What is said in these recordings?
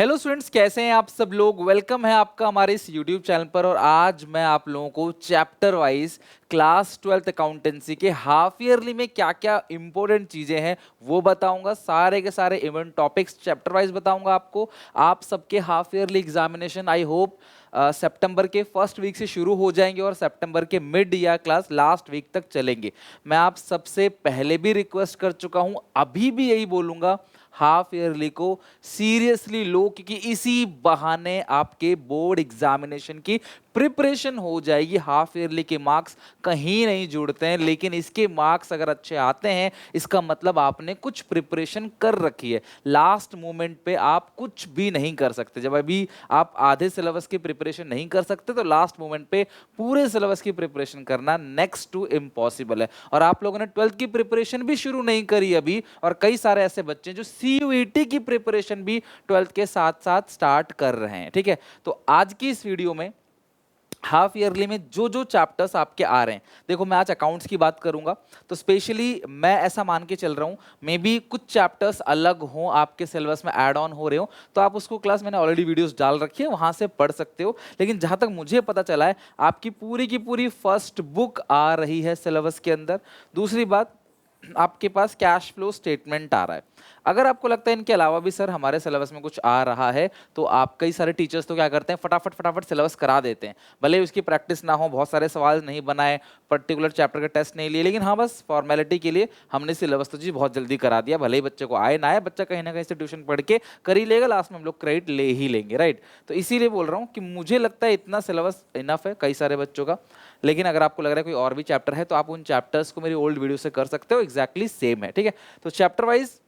Hello students, कैसे हैं आप सब लोग। वेलकम है आपका हमारे इस यूट्यूब चैनल पर। और आज मैं आप लोगों को chapter wise class 12th accountancy के हाफ ईयरली में क्या क्या इंपॉर्टेंट चीजें हैं वो बताऊंगा। सारे के सारे इवेंट टॉपिक्स चैप्टर वाइज बताऊंगा आपको। आप सबके half yearly examination I hope सितंबर के फर्स्ट वीक से शुरू हो जाएंगे और सितंबर के मिड या क्लास लास्ट वीक तक चलेंगे। मैं आप सबसे पहले भी रिक्वेस्ट कर चुका हूं, अभी भी यही बोलूंगा, हाफ ईयरली को सीरियसली लो, क्योंकि इसी बहाने आपके बोर्ड एग्जामिनेशन की प्रिपरेशन हो जाएगी। हाफ ईयरली के मार्क्स कहीं नहीं जुड़ते हैं, लेकिन इसके मार्क्स अगर अच्छे आते हैं इसका मतलब आपने कुछ प्रिपरेशन कर रखी है। लास्ट मोमेंट पे आप कुछ भी नहीं कर सकते। जब अभी आप आधे सिलेबस की प्रिपरेशन नहीं कर सकते तो लास्ट मोमेंट पे पूरे सिलेबस की प्रिपरेशन करना नेक्स्ट टू इम्पॉसिबल है। और आप लोगों ने 12th की प्रिपरेशन भी शुरू नहीं करी अभी, और कई सारे ऐसे बच्चे हैं जो सीयूईटी की प्रिपरेशन भी 12th के साथ साथ स्टार्ट कर रहे हैं। ठीक है, तो आज की इस वीडियो में हाफ ईयरली में जो जो चैप्टर्स आपके आ रहे हैं, देखो मैं आज अकाउंट्स की बात करूंगा तो स्पेशली मैं ऐसा मान के चल रहा हूं मे बी कुछ चैप्टर्स अलग हों, आपके सिलेबस में ऐड ऑन हो रहे हो, तो आप उसको क्लास मैंने ऑलरेडी वीडियोस डाल रखी है, वहां से पढ़ सकते हो। लेकिन जहां तक मुझे पता चला है आपकी पूरी की पूरी फर्स्ट बुक आ रही है सिलेबस के अंदर। दूसरी बात, आपके पास कैश फ्लो स्टेटमेंट आ रहा है। अगर आपको लगता है इनके अलावा भी सर हमारे सिलेबस में कुछ आ रहा है, तो आप कई सारे टीचर्स तो क्या करते हैं, फटाफट फटाफट सिलेबस करा देते हैं, भले ही उसकी प्रैक्टिस ना हो, बहुत सारे सवाल नहीं बनाए, पर्टिकुलर चैप्टर का टेस्ट नहीं लिए, लेकिन हाँ बस फॉर्मेलिटी के लिए हमने सिलेबस तो जी बहुत जल्दी करा दिया। भले ही बच्चे को आए ना आए, बच्चा कहीं ना कहीं से ट्यूशन पढ़ के कर ही लेगा, लास्ट में हम लोग क्रेडिट ले ही लेंगे, राइट। तो इसीलिए बोल रहा हूँ कि मुझे लगता है इतना सिलेबस इनफ है कई सारे बच्चों का। लेकिन अगर आपको लग रहा है कोई और भी चैप्टर है तो आप उन चैप्टर्स को मेरी ओल्ड वीडियो से कर सकते हो, एग्जैक्टली सेम है। ठीक है, तो चैप्टर वाइज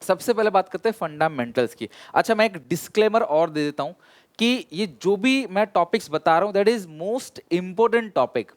सबसे पहले बात करते हैं फंडामेंटल्स की। अच्छा, मैं एक डिस्क्लेमर और दे देता हूं कि ये जो भी मैं टॉपिक्स बता रहा हूं that is most important topic.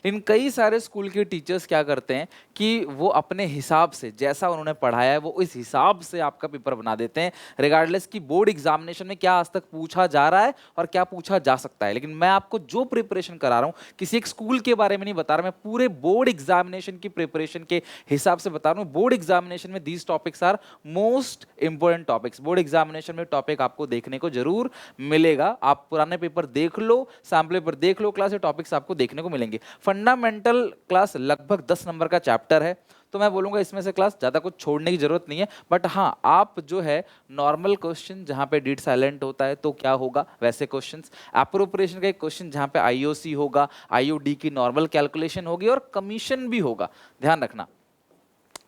लेकिन कई सारे स्कूल के टीचर्स क्या करते हैं कि वो अपने हिसाब से जैसा उन्होंने पढ़ाया है वो इस हिसाब से आपका पेपर बना देते हैं, रिगार्डलेस कि बोर्ड एग्जामिनेशन में क्या आज तक पूछा जा रहा है और क्या पूछा जा सकता है। लेकिन मैं आपको जो प्रिपरेशन करा रहा हूं किसी एक स्कूल के बारे में नहीं बता रहा, मैं पूरे बोर्ड एग्जामिनेशन की प्रिपरेशन के हिसाब से बता रहा हूं। बोर्ड एग्जामिनेशन में these topics are most important topics. Board examination में टॉपिक आपको देखने को जरूर मिलेगा। आप पुराने पेपर देख लो, सैम्पल पेपर देख लो, क्लास टॉपिक्स आपको देखने को मिलेंगे। फंडामेंटल क्लास लगभग 10 नंबर का चैप्टर है, तो मैं बोलूंगा इसमें से क्लास ज्यादा कुछ छोड़ने की जरूरत नहीं है। बट हाँ, आप जो है नॉर्मल क्वेश्चन जहां पे डीड साइलेंट होता है तो क्या होगा वैसे क्वेश्चंस, एप्रोप्रिएशन का एक क्वेश्चन जहां पे आईओसी होगा, आईओडी की नॉर्मल कैलकुलेशन होगी और कमीशन भी होगा, ध्यान रखना।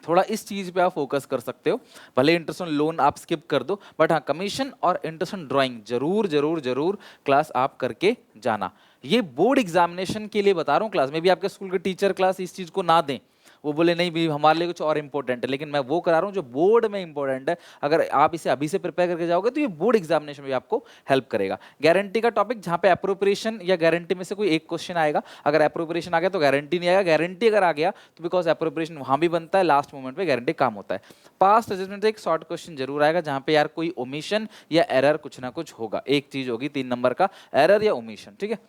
थोड़ा इस चीज पे आप फोकस कर सकते हो। भले इंटरेस्ट ऑन लोन आप स्किप कर दो, बट हाँ कमीशन और इंटरेस्ट ऑन ड्राइंग जरूर जरूर जरूर क्लास आप करके जाना। ये बोर्ड एग्जामिनेशन के लिए बता रहा हूँ। क्लास में भी आपके स्कूल के टीचर क्लास इस चीज को ना दें, वो बोले नहीं भी हमारे लिए कुछ और इंपॉर्टेंट है, लेकिन मैं वो करा रहा हूँ जो बोर्ड में इंपॉर्टेंट है। अगर आप इसे अभी से प्रिपेयर करके जाओगे तो ये बोर्ड एग्जामिनेशन में भी आपको हेल्प करेगा। गारंटी का टॉपिक जहां पे अप्रोप्रिएशन या गारंटी में से कोई एक क्वेश्चन आएगा, अगर अप्रोप्रिएशन आ गया तो गारंटी नहीं आएगा, गारंटी अगर आ गया तो बिकॉज अप्रोप्रिएशन वहां भी बनता है, लास्ट मोमेंट पे गारंटी काम होता है। पास्ट असेसमेंट से एक शॉर्ट क्वेश्चन जरूर आएगा जहां पे यार कोई ओमिशन या एरर कुछ ना कुछ होगा, एक चीज होगी 3 नंबर का, एरर या ओमिशन। ठीक है,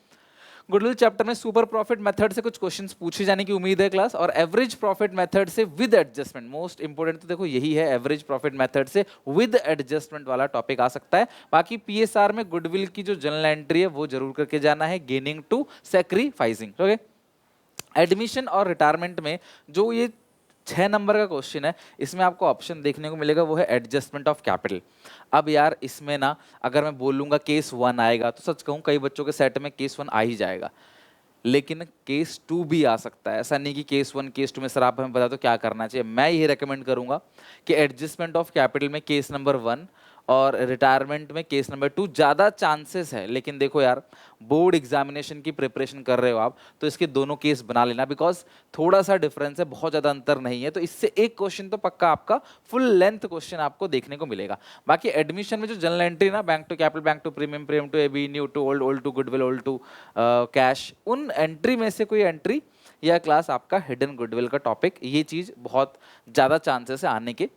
गुडविल चैप्टर में सुपर प्रॉफिट मेथड से कुछ क्वेश्चंस पूछे जाने की उम्मीद है क्लास, और एवरेज प्रॉफिट मेथड से विद एडजस्टमेंट, मोस्ट इंपोर्टेंट तो देखो यही है, एवरेज प्रॉफिट मेथड से विद एडजस्टमेंट वाला टॉपिक आ सकता है। बाकी पीएसआर में गुडविल की जो जनरल एंट्री है वो जरूर करके जाना है, gaining to sacrificing. Okay, admission और रिटायरमेंट में जो ये 6 नंबर का क्वेश्चन है, इसमें आपको ऑप्शन देखने को मिलेगा वो है एडजस्टमेंट ऑफ कैपिटल। अब यार इसमें ना अगर मैं बोलूंगा केस 1 आएगा तो सच कहूं कई बच्चों के सेट में केस 1 आ ही जाएगा, लेकिन केस 2 भी आ सकता है। ऐसा नहीं कि केस 1 केस 2 में सर आप हमें बता दो क्या करना चाहिए। मैं ये रेकमेंड करूंगा कि एडजस्टमेंट ऑफ कैपिटल में केस नंबर 1 और रिटायरमेंट में केस नंबर 2 ज़्यादा चांसेस है। लेकिन देखो यार, बोर्ड एग्जामिनेशन की प्रिपरेशन कर रहे हो आप तो इसके दोनों केस बना लेना, बिकॉज थोड़ा सा डिफरेंस है, बहुत ज़्यादा अंतर नहीं है। तो इससे एक क्वेश्चन तो पक्का आपका फुल लेंथ क्वेश्चन आपको देखने को मिलेगा। बाकी एडमिशन में जो जनरल एंट्री ना, bank to capital, bank to premium, premium to AB, new to old, old to goodwill, old to cash, उन एंट्री में से कोई एंट्री या क्लास आपका हिडन गुडविल का टॉपिक, ये चीज़ बहुत ज़्यादा चांसेस है आने के।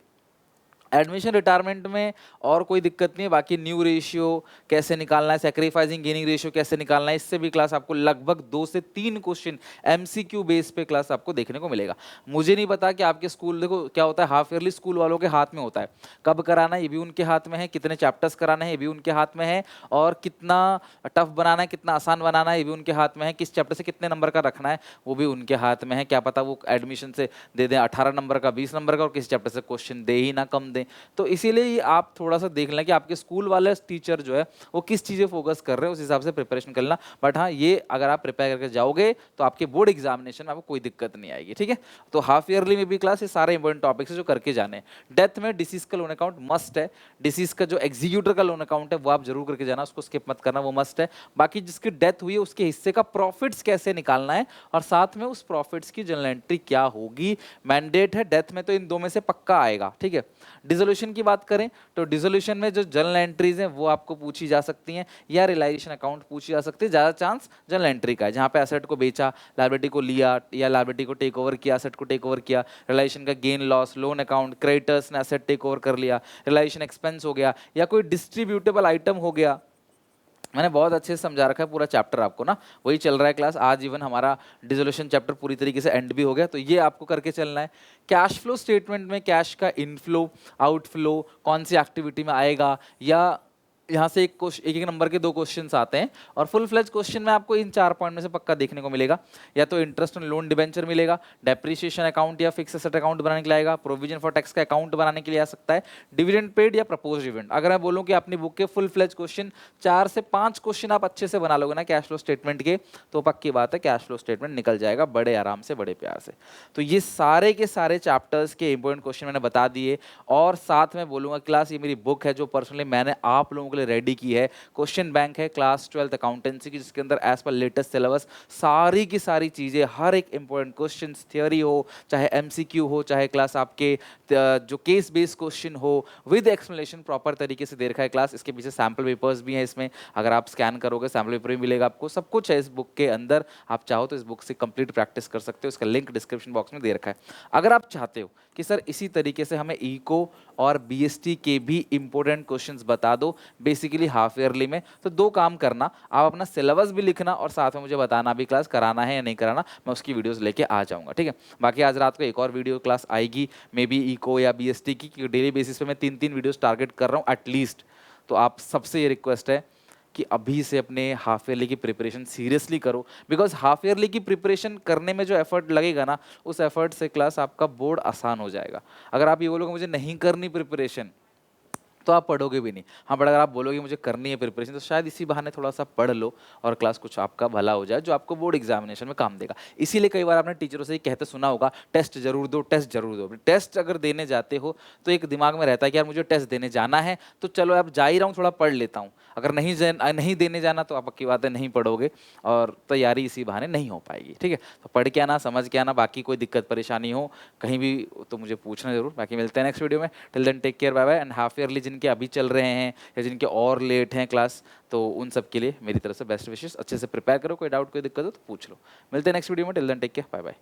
एडमिशन रिटायरमेंट में और कोई दिक्कत नहीं है। बाकी न्यू रेशियो कैसे निकालना है, सेक्रीफाइसिंग गेनिंग रेशियो कैसे निकालना है, इससे भी क्लास आपको लगभग 2 से 3 क्वेश्चन एमसीक्यू बेस पे क्लास आपको देखने को मिलेगा। मुझे नहीं पता कि आपके स्कूल, देखो क्या होता है, हाफ ईयरली स्कूल वालों के हाथ में होता है, कब कराना है ये भी उनके हाथ में है, कितने चैप्टर्स कराना है ये भी उनके हाथ में है, और कितना टफ बनाना है, कितना आसान बनाना है ये भी उनके हाथ में है, किस चैप्टर से कितने नंबर का रखना है वो भी उनके हाथ में है। क्या पता वो एडमिशन से दे दें 18 नंबर का, 20 नंबर का, और किसी चैप्टर से क्वेश्चन दे ही ना, कम दें। तो इसीलिए ही आप थोड़ा सा देख लें कि आपके स्कूल वाले टीचर जो है वो किस चीज़ें फोकस कर रहे हैं, उस हिसाब से प्रिपरेशन कर लेना। बट हाँ, ये अगर आप प्रिपेयर करके जाओगे तो आपके बोर्ड एग्जामिनेशन में आपको कोई दिक्कत नहीं आएगी, ठीक है। तो हाफ ईयरली में भी क्लास ये सारे इंपॉर्टेंट टॉपिक्स है जो करके जाने हैं। डेथ में डिसीज का लोन अकाउंट मस्ट है, डिसीज का जो एग्जीक्यूटर का लोन अकाउंट है वो आप जरूर करके जाना, उसको स्किप मत करना, वो मस्ट है। बाकी जिसकी डेथ हुई है उसके हिस्से का प्रॉफिट्स कैसे निकालना है, और साथ में उस प्रॉफिट्स की जर्नल एंट्री क्या होगी, मैंडेट है। डेथ में तो इन दो में से पक्का आएगा, ठीक है। डिसोल्यूशन की बात करें तो डिसोल्यूशन में जो जर्नल एंट्रीज हैं वो आपको पूछी जा सकती हैं, या रियलाइजेशन अकाउंट पूछी जा सकती है। ज़्यादा चांस जर्नल एंट्री का है, जहाँ पे एसेट को बेचा, लायबिलिटी को लिया, या लायबिलिटी को टेक ओवर किया, एसेट को टेक ओवर किया, रियलाइजेशन का gain loss, loan account, creditors ने एसेट टेक ओवर कर लिया, रियलाइजेशन एक्सपेंस हो गया, या कोई डिस्ट्रीब्यूटेबल आइटम हो गया। मैंने बहुत अच्छे से समझा रखा है पूरा चैप्टर आपको ना, वही चल रहा है क्लास। आज इवन हमारा डिसोल्यूशन चैप्टर पूरी तरीके से एंड भी हो गया, तो ये आपको करके चलना है। कैश फ्लो स्टेटमेंट में कैश का इनफ्लो आउटफ्लो कौन सी एक्टिविटी में आएगा, या यहाँ से एक एक नंबर के 2 क्वेश्चंस आते हैं, और फुल फ्लेज क्वेश्चन में आपको इन 4 पॉइंट में से पक्का देखने को मिलेगा। या तो इंटरेस्ट ऑन लोन डिबेंचर मिलेगा, डेप्रिसिएशन अकाउंट या फिक्स एसेट अकाउंट बनाने के लिए आएगा, प्रोविजन फॉर टैक्स का अकाउंट बनाने के लिए आ सकता है, डिविडेंड पेड या प्रपोज डिविडेंड। अगर मैं बोलूँ कि अपनी बुक के फुल फ्लेज क्वेश्चन 4 से 5 क्वेश्चन आप अच्छे से बना लोगे ना कैश फ्लो स्टेटमेंट के, तो पक्की बात है कैश फ्लो स्टेटमेंट निकल जाएगा बड़े आराम से, बड़े प्यार से। तो ये सारे के सारे चैप्टर्स के इंपॉर्टेंट क्वेश्चन मैंने बता दिए, और साथ में बोलूँगा क्लास ये मेरी बुक है जो पर्सनली मैंने आप लोगों के लिए रेडी की है। क्वेश्चन बैंक है क्लास 12th अकाउंटेंसी की, जिसके अंदर एज पर लेटेस्ट सिलेबस सारी की सारी चीजें, हर एक इंपॉर्टेंट क्वेश्चन, थियोरी हो चाहे एमसीक्यू हो, चाहे क्लास आपके जो केस बेस्ड क्वेश्चन हो, विद एक्सप्लेनेशन प्रॉपर तरीके से दे रखा है क्लास। इसके पीछे सैम्पल पेपर्स भी हैं, इसमें अगर आप स्कैन करोगे सैम्पल पेपर भी मिलेगा आपको, सब कुछ है इस बुक के अंदर। आप चाहो तो इस बुक से कंप्लीट प्रैक्टिस कर सकते हो, इसका लिंक डिस्क्रिप्शन बॉक्स में दे रखा है। अगर आप चाहते हो कि सर इसी तरीके से हमें इको और बीएसटी के भी इंपॉर्टेंट क्वेश्चंस बता दो बेसिकली हाफ ईयरली में, तो 2 काम करना, आप अपना सिलेबस भी लिखना और साथ में मुझे बताना भी क्लास कराना है या नहीं कराना, मैं उसकी वीडियोस लेके आ जाऊंगा, ठीक है। बाकी आज रात को एक और वीडियो क्लास आएगी, मे बी इको या बीएसटी की, डेली बेसिस पे मैं 3-3 वीडियोस टारगेट कर रहा हूँ एटलीस्ट। तो आप सबसे ये रिक्वेस्ट है कि अभी से अपने हाफ ईयरली की प्रिपरेशन सीरियसली करो, बिकॉज हाफ ईयरली की प्रिपरेशन करने में जो एफर्ट लगेगा ना, उस एफर्ट से क्लास आपका बोर्ड आसान हो जाएगा। अगर आप ये बोलोगे मुझे नहीं करनी प्रिपरेशन, तो आप पढ़ोगे भी नहीं। हाँ, बट अगर आप बोलोगे मुझे करनी है प्रिपरेशन, तो शायद इसी बहाने थोड़ा सा पढ़ लो और क्लास कुछ आपका भला हो जाए, जो आपको बोर्ड एग्जामिनेशन में काम देगा। इसीलिए कई बार आपने टीचरों से ये कहते सुना होगा, टेस्ट जरूर दो, टेस्ट जरूर दो। टेस्ट अगर देने जाते हो तो एक दिमाग में रहता है कि यार मुझे टेस्ट देने जाना है, तो चलो अब जा ही रहा हूँ, थोड़ा पढ़ लेता हूँ। अगर नहीं देने जाना तो आप पक्की बात है नहीं पढ़ोगे, और तैयारी इसी बहाने नहीं हो पाएगी, ठीक है। तो पढ़ के आना, समझ के आना। बाकी कोई दिक्कत परेशानी हो कहीं भी तो मुझे पूछना जरूर। बाकी मिलते हैं नेक्स्ट वीडियो में। Till then take care, bye bye. And half yearly जिनके अभी चल रहे हैं या जिनके और लेट हैं क्लास, तो उन सब के लिए मेरी तरफ से बेस्ट विशेष। अच्छे से प्रिपेयर करो, कोई डाउट कोई दिक्कत हो तो पूछ लो। मिलते हैं नेक्स्ट वीडियो में। Till then take care, bye bye.